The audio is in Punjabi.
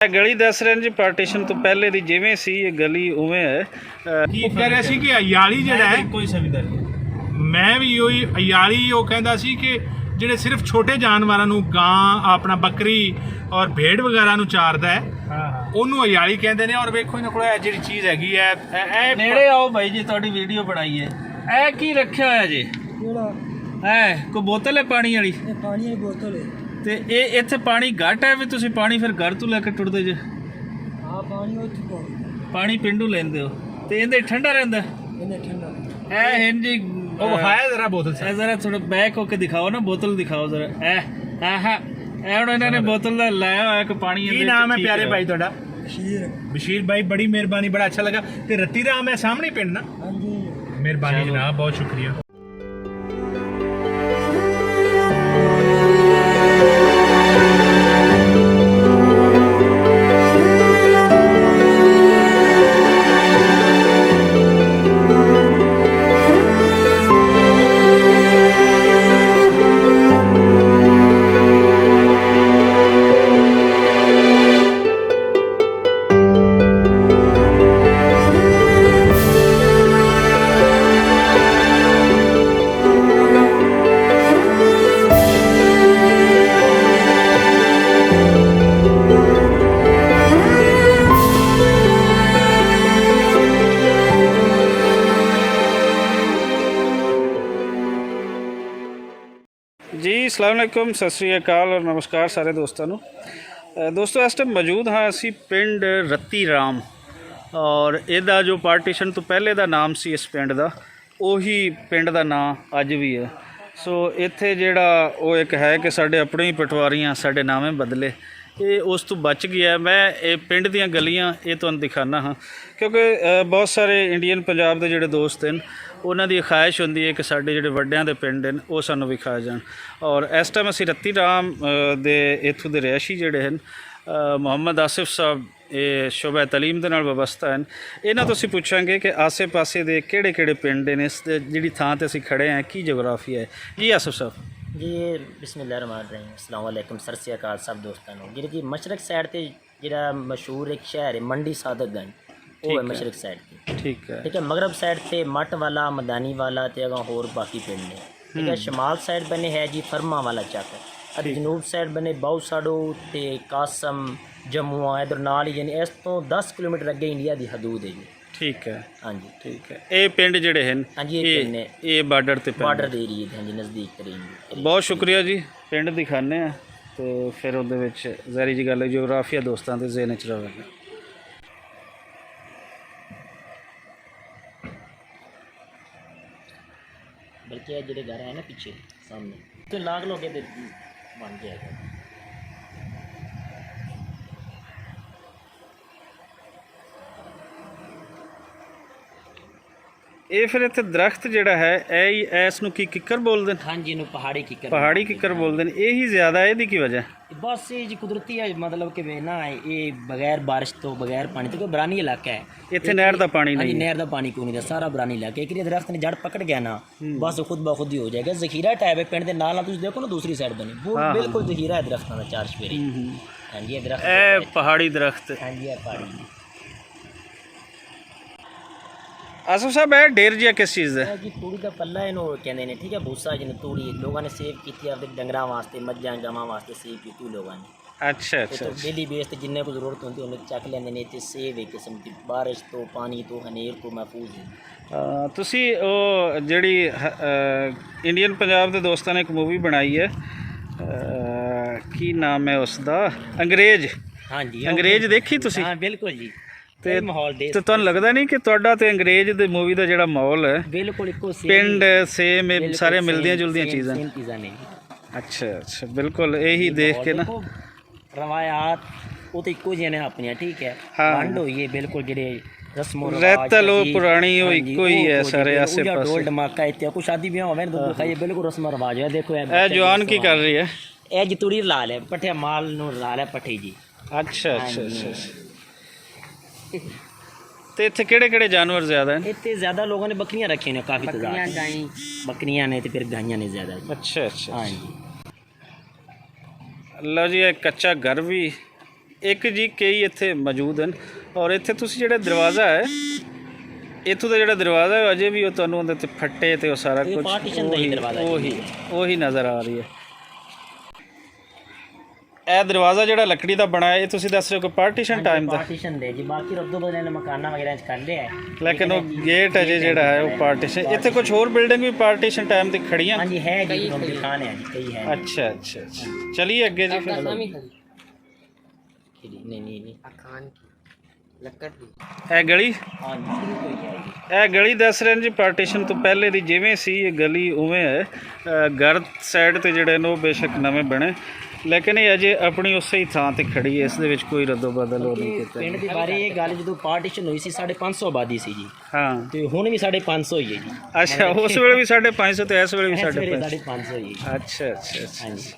गली दस रहे जी पार्टीशन तो पहले दी जिवें सी ये गली उवें है। ਕੀ ਕਹਿ ਰਿਹਾ ਸੀ ਕਿ ਅਯਾਲੀ ਜਿਹੜਾ ਹੈ कोई समझदारी ਮੈਂ ਵੀ ਉਹੀ ਅਯਾਲੀ ਉਹ ਕਹਿੰਦਾ ਸੀ ਕਿ ਜਿਹੜੇ ਸਿਰਫ ਛੋਟੇ ਜਾਨਵਰਾਂ ਨੂੰ ਗਾਂ ਆਪਣਾ ਬੱਕਰੀ ਔਰ ਭੇਡ ਵਗੈਰਾ ਨੂੰ ਚਾਰਦਾ ਹੈ ਉਹਨੂੰ ਅਯਾਲੀ ਕਹਿੰਦੇ ਨੇ। ਔਰ ਵੇਖੋ ਇਹਨਾਂ ਕੋਲ ਇਹ ਜਿਹੜੀ ਚੀਜ਼ ਹੈਗੀ ਹੈ ਇਹ नेड़े आओ भाई जी थोड़ी वीडियो बनाई है। ए की रखा होया जी है कोई बोतल है पानी वाली पानी की बोतल है ਤੇ ਇਹ ਇੱਥੇ ਪਾਣੀ ਘੱਟ ਹੈ ਵੀ ਤੁਸੀਂ ਪਾਣੀ ਫਿਰ ਘਰ ਤੋਂ ਲੈ ਕੇ ਟੁੱਟਦੇ ਜੇ? हाँ पानी उत्थे पाओ ਪਾਣੀ ਪਿੰਡੋਂ ਲੈਂਦੇ ਹੋ ਤੇ ਇਹਦੇ ਠੰਡਾ ਰਹਿੰਦਾ इन्हें ठंडा ਇਹ ਹਨ ਜੀ। ਉਹ ਵਿਖਾਇਆ ਜ਼ਰਾ ਬੋਤਲ ਇਹ ਜ਼ਰਾ ਥੋੜਾ ਬੈਕ ਹੋ ਕੇ ਦਿਖਾਓ ਨਾ, ਬੋਤਲ ਦਿਖਾਓ ਜ਼ਰਾ। ਇਹ ਆਹਾ ਇਹ ਹੁਣ ਇਹਨਾਂ ਨੇ ਬੋਤਲ ਦਾ ਲਾਇਆ ਹੋਇਆ ਕਿ ਪਾਣੀ ਕੀ ਨਾਮ ਹੈ ਪਿਆਰੇ ਭਾਈ ਤੁਹਾਡਾ? खीर ਬਸ਼ੀਰ ਭਾਈ ਬੜੀ ਮਿਹਰਬਾਨੀ, ਬੜਾ ਅੱਛਾ ਲੱਗਾ। ਤੇ ਰੱਤੀ ਰਾਮ ਹੈ ਸਾਹਮਣੇ ਪਿੰਡ ਨਾ? हाँ जी ਮਿਹਰਬਾਨੀ ਜਨਾਬ, ਬਹੁਤ ਸ਼ੁਕਰੀਆ। जी अस्सलाम वालेकुम, सत श्री अकाल और नमस्कार सारे दोस्तों ਨੂੰ। ਦੋਸਤੋ ਇਸ ਟਾਈਮ ਮੌਜੂਦ ਹਾਂ ਅਸੀਂ ਪਿੰਡ ਰੱਤੀ ਰਾਮ ਔਰ ਇਹਦਾ ਜੋ ਪਾਰਟੀਸ਼ਨ ਤੋਂ ਪਹਿਲੇ ਦਾ ਨਾਮ ਸੀ ਇਸ ਪਿੰਡ ਦਾ, ਉਹੀ ਪਿੰਡ ਦਾ ਨਾਂ ਅੱਜ ਵੀ ਹੈ। ਸੋ ਇੱਥੇ ਜਿਹੜਾ ਉਹ ਇੱਕ ਹੈ ਕਿ ਸਾਡੇ ਆਪਣੇ ਹੀ ਪਟਵਾਰੀਆਂ ਸਾਡੇ ਨਾਵੇਂ ਬਦਲੇ, ਇਹ ਉਸ ਤੋਂ ਬਚ ਗਿਆ। ਮੈਂ ਇਹ ਪਿੰਡ ਦੀਆਂ ਗਲੀਆਂ ਇਹ ਤੁਹਾਨੂੰ ਦਿਖਾਉਂਦਾ ਹਾਂ ਕਿਉਂਕਿ ਬਹੁਤ ਸਾਰੇ ਇੰਡੀਅਨ ਪੰਜਾਬ ਦੇ ਜਿਹੜੇ ਦੋਸਤ ਹਨ ਉਹਨਾਂ ਦੀ ਖਾਹਿਸ਼ ਹੁੰਦੀ ਹੈ ਕਿ ਸਾਡੇ ਜਿਹੜੇ ਵੱਡਿਆਂ ਦੇ ਪਿੰਡ ਹਨ ਉਹ ਸਾਨੂੰ ਵਿਖਾਏ ਜਾਣ। ਔਰ ਇਸ ਟਾਈਮ ਅਸੀਂ ਰੱਤੀ ਰਾਮ ਦੇ ਇੱਥੋਂ ਦੇ ਰਿਹਾਇਸ਼ੀ ਜਿਹੜੇ ਹਨ ਮੁਹੰਮਦ ਆਸਿਫ ਸਾਹਿਬ, ਇਹ ਸ਼ੋਬਾ ਤਾਲੀਮ ਦੇ ਨਾਲ ਵਬਸਤਾ ਹਨ। ਇਹਨਾਂ ਤੋਂ ਅਸੀਂ ਪੁੱਛਾਂਗੇ ਕਿ ਆਸੇ ਪਾਸੇ ਦੇ ਕਿਹੜੇ ਕਿਹੜੇ ਪਿੰਡ ਨੇ, ਇਸ ਜਿਹੜੀ ਥਾਂ 'ਤੇ ਅਸੀਂ ਖੜੇ ਹਾਂ ਕੀ ਜਗਰਾਫੀਆ ਹੈ। ਜੀ ਆਸਿਫ ਸਾਹਿਬ जी बिस्मिल्लाहिर्रहमानिर्रहीम, अस्सलाम वालेकुम, सत श्री अकाल सब दोस्तों ਨੂੰ। ਜਿਹੜੀ ਕਿ ਮਸ਼ਰਕ ਸਾਈਡ ਤੇ ਜਿਹੜਾ ਮਸ਼ਹੂਰ ਇੱਕ ਸ਼ਹਿਰ ਹੈ ਮੰਡੀ ਸਾਦਤਗੰਜ, ਉਹ ਹੈ ਮਸ਼ਰਕ ਸਾਈਡ ਤੇ। ਠੀਕ ਹੈ ਠੀਕ ਹੈ। ਮਗਰਬ ਸਾਈਡ ਤੇ ਮੱਟ ਵਾਲਾ, ਮਦਾਨੀ ਵਾਲਾ ਤੇ ਅਗਾਂ ਹੋਰ ਬਾਕੀ ਪਿੰਡ ਨੇ। ਠੀਕ ਹੈ। ਸ਼ਮਾਲ ਸਾਈਡ ਬਨੇ ਹੈ ਜੀ ਫਰਮਾ ਵਾਲਾ ਚੱਕ, ਅਤੇ ਜਨੂਬ ਸਾਈਡ ਬਨੇ ਬਾਉਸਾੜੋ ਤੇ ਕਾਸਮ ਜੰਮੂਆ, ਇਧਰ ਨਾਲ ਹੀ ਯਾਨੀ ਇਸ ਤੋਂ 10 ਕਿਲੋਮੀਟਰ ਅੱਗੇ ਇੰਡੀਆ ਦੀ ਹਦੂਦ ਹੈ ਜੀ। ਠੀਕ ਹੈ। ਹਾਂਜੀ ਠੀਕ ਹੈ। ਇਹ ਪਿੰਡ ਜਿਹੜੇ ਹਨ ਹਾਂਜੀ ਇਹ ਪਿੰਡ ਨੇ, ਇਹ ਬਾਰਡਰ ਤੇ ਬਾਰਡਰ ਦੇ ਏਰੀਏ ਦੇ, ਹਾਂਜੀ ਨਜ਼ਦੀਕ ਤਰੀਨ। ਬਹੁਤ ਸ਼ੁਕਰੀਆ ਜੀ। ਪਿੰਡ ਦਿਖਾਉਂਦੇ ਆ ਤੇ ਫਿਰ ਉਹਦੇ ਵਿੱਚ ਜ਼ਾਰੀ ਜੀ ਗੱਲ ਜੋਗਰਾਫੀਆ ਦੋਸਤਾਂ ਦੇ ਜ਼ਿਹਨ 'ਚ ਰਵੇਗਾ। बल्कि ये ਜਿਹੜੇ घर है ना पीछे सामने तो लाग लोगे दे बन जाएगा। ਇਹ ਫਿਰ ਇੱਥੇ ਦਰਖਤ ਜਿਹੜਾ ਹੈ ਇਹ ਇਸ ਨੂੰ ਕੀ ਕਿੱਕਰ ਬੋਲਦੇ ਨੇ? हाँ जी नु पहाड़ी की कर ਪਹਾੜੀ ਕਿੱਕਰ ਬੋਲਦੇ ਨੇ। ਇਹੀ ਜ਼ਿਆਦਾ ਇਹਦੀ ਕੀ ਵਜ੍ਹਾ? बस ये जी कुदरती है, मतलब कि वे ना ये बगैर बारिश तो बगैर पानी तो कोई बरानी इलाका है। ਇੱਥੇ ਨਹਿਰ ਦਾ ਪਾਣੀ हाँ जी ਨਹੀਂ। नहर का पानी कोई नहीं था, सारा बरानी इलाका। एक दरख्त ने जड़ पकड़ गया ना बस खुद ब खुद ही हो जाएगा। जखीरा टाइप है पिंड के नाल तुम देखो ना दूसरी साइड बनी वो बिल्कुल जखीरा है दरख्तों का, चार चफेरे। हाँ जी ये दरख्त ਇਹ ਪਹਾੜੀ ਦਰਖਤ। हाँ जी ये पहाड़ी ਆਸਫ ਸਾਹਿਬ ਇਹ ਢੇਰ ਜਿਹਾ ਕਿਸ ਚੀਜ਼ ਦਾ? जी तूड़ी का पल्ला इनू कहते हैं। ठीक है। भूसा जिन्हें तूड़ी लोगों ने सेव की अपने डंगरां वास्ते, मज्जां गवां वास्ते सेव की लोगों ने। ਅੱਛਾ तो ਅੱਛਾ डेली बेस ते जिन्ने को जरूरत होती है उन्हें चक लेंदे ने ते सेव एक किस्म की बारिश तो पानी तो हनेर तो महफूज है। ਤੁਸੀਂ ਉਹ ਜਿਹੜੀ ਇੰਡੀਅਨ ਪੰਜਾਬ ਦੇ ਦੋਸਤਾਂ ਨੇ ਇੱਕ ਮੂਵੀ ਬਣਾਈ ਹੈ, ਕੀ ਨਾਮ ਹੈ ਉਸ ਦਾ? ਅੰਗਰੇਜ਼। हाँ जी ਅੰਗਰੇਜ਼ ਦੇਖੀ ਤੁਸੀਂ? हाँ बिल्कुल जी। ਤੇ माहौल दे ਤੇ ਤੁਹਾਨੂੰ ਲੱਗਦਾ ਨਹੀਂ ਕਿ ਤੁਹਾਡਾ ਤੇ ਅੰਗਰੇਜ਼ ਦੇ ਮੂਵੀ ਦਾ ਜਿਹੜਾ ਮਾਹੌਲ ਹੈ, बिल्कुल इको ਪਿੰਡ ਸੇਮ ਇਹ ਸਾਰੇ ਮਿਲਦੀਆਂ ਜੁਲਦੀਆਂ ਚੀਜ਼ਾਂ? सेम चीज़ां ने। ਅੱਛਾ ਅੱਛਾ ਬਿਲਕੁਲ ਇਹੀ ਦੇਖ ਕੇ ਨਾ रवायात वो तो इको जिहे ने अपनियां। ठीक है। हाँ। वंड होई है बिल्कुल जेडे रस्मो रहता लो पुरानी हो इको ही है सारे आसे पासे। ढोल धमाका इत्या कुछ शादी ब्याह होवे तो दिखाइए बिल्कुल रस्म रिवाज है। देखो ਇਹ ਜਵਾਨ ਕੀ ਕਰ ਰਹੀ ਹੈ? ए जी तुड़ी ला ले पठे माल नु ला ले पठे जी। ਅੱਛਾ ਅੱਛਾ ਅੱਛਾ। ਤੇ ਇੱਥੇ ਕਿਹੜੇ ਕਿਹੜੇ ਜਾਨਵਰ ਜ਼ਿਆਦਾ ਹਨ? इतने ज़्यादा लोगों ने बकरियां रखी ने, काफ़ी तादाद बकरियां ने तो फिर गाइयां ने ज़्यादा जी। ਅੱਛਾ ਅੱਛਾ। हाँ जी। ਲਓ ਜੀ ਇਹ ਕੱਚਾ ਘਰ ਵੀ ਇੱਕ ਜੀ ਕਈ ਇੱਥੇ ਮੌਜੂਦ ਹਨ। ਔਰ ਇੱਥੇ ਤੁਸੀਂ ਜਿਹੜਾ ਦਰਵਾਜ਼ਾ ਹੈ, ਇੱਥੋਂ ਦਾ ਜਿਹੜਾ ਦਰਵਾਜ਼ਾ ਹੈ ਅਜੇ ਵੀ ਉਹ ਤੁਹਾਨੂੰ ਉਹਦੇ ਤੇ ਫੱਟੇ ਤੇ ਉਹ ਸਾਰਾ ਇਹ ਕੁਝ partition ਦਾ ਹੀ ਦਰਵਾਜ਼ਾ ਜੀ। ਉਹੀ ਨਜ਼ਰ ਆ ਰਹੀ ਹੈ। ਇਹ ਦਰਵਾਜ਼ਾ ਜਿਹੜਾ ਲੱਕੜੀ ਦਾ ਬਣਾਇਆ ਇਹ ਤੁਸੀਂ ਦੱਸ ਰਹੇ ਹੋ ਕਿ ਪਾਰਟੀਸ਼ਨ ਟਾਈਮ ਦਾ, ਪਾਰਟੀਸ਼ਨ ਦੇ ਜੀ। ਬਾਕੀ ਰੱਦੋ ਬਦਲੇ ਨੇ ਮਕਾਨਾਂ ਵਗੈਰਾ ਚ ਕਰ ਲਿਆ ਹੈ, ਲੇਕਿਨ ਉਹ ਗੇਟ ਅਜੇ ਜਿਹੜਾ ਹੈ ਉਹ ਪਾਰਟੀਸ਼ਨ। ਇੱਥੇ ਕੁਝ ਹੋਰ ਬਿਲਡਿੰਗ ਵੀ ਪਾਰਟੀਸ਼ਨ ਟਾਈਮ ਦੀ ਖੜੀਆਂ। ਹਾਂਜੀ ਹੈ ਜੀ, ਦੁਕਾਨ ਹੈ ਜੀ, ਕਈ ਹੈ। ਅੱਛਾ ਅੱਛਾ ਅੱਛਾ, ਚलिए ਅੱਗੇ ਜੀ ਫਿਰ। ਨਹੀਂ ਇਹ ਗਲੀ, ਹਾਂਜੀ ਸ਼ੁਰੂ ਤੋਂ ਹੀ ਹੈ ਜੀ। ਇਹ ਗਲੀ ਦੱਸ ਰਹੇ ਨੇ ਜੀ ਪਾਰਟੀਸ਼ਨ ਤੋਂ ਪਹਿਲੇ ਦੀ ਜਿਵੇਂ ਸੀ ਇਹ ਗਲੀ ਉਵੇਂ ਹੈ। ਘਰ ਸਾਈਡ ਤੇ ਜਿਹੜੇ ਨੇ ਉਹ ਬੇਸ਼ੱਕ ਨਵੇਂ ਬਣੇ, ਲੇਕਿਨ ਇਹ ਅਜੇ ਆਪਣੀ ਉਸੇ ਹੀ ਥਾਂ ਤੇ ਖੜੀ ਹੈ। ਇਸ ਦੇ ਵਿੱਚ ਕੋਈ ਰੱਦੋ ਬਦਲ ਹੋ ਨਹੀਂ ਕੀਤਾ। ਪਿੰਡ ਦੀ ਬਾਰੇ ਇਹ ਗੱਲ ਜਦੋਂ ਪਾਰਟੀਸ਼ਨ ਹੋਈ ਸੀ 550 ਆਬਾਦੀ ਸੀ ਜੀ, ਹਾਂ ਤੇ ਹੁਣ ਵੀ 550 ਹੋਈ ਹੈ ਜੀ। ਅੱਛਾ, ਉਸ ਵੇਲੇ ਵੀ 550 ਤੇ ਇਸ ਵੇਲੇ ਵੀ 550। 550 ਹੋਈ ਹੈ ਜੀ। ਅੱਛਾ ਅੱਛਾ ਅੱਛਾ। ਹਾਂਜੀ